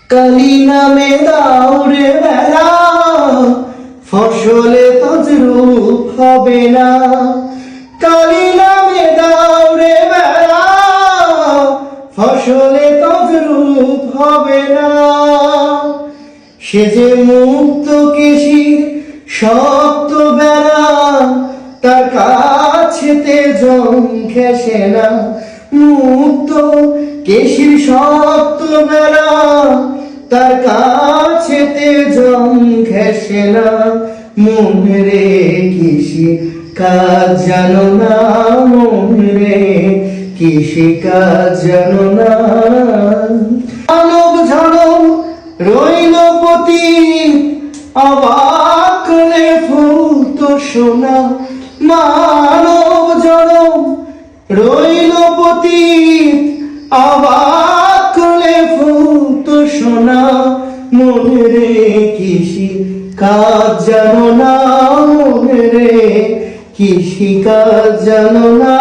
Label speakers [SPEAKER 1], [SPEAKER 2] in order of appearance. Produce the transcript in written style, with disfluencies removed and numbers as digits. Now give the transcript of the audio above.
[SPEAKER 1] কালি নামে দাও রে বেলা, ফসলে তজরূপ হবে না। কালি নামে দাও রে বেলা, ফসলে তজরূপ হবে না। সে যে মুক্ত কেশির শক্ত বেড়া, তার কাছেতে জং ঘেঁষে না। মুক্ত কেশির শক্ত বেড়া, তার কাছেতে জং ঘেঁষে না। মন রে কৃষি কাজ জানো না, মন রে কৃষি কাজ জানো না। মানব ঝড় রইল পতিত, অবাক করে ফুলত সোনা। মানব ঝড় রইল পতিত, অবাক করে ফুলত সোনা। মনে রে কৃষি কাজ জানো না, মনে রে কৃষি কাজ জানো না।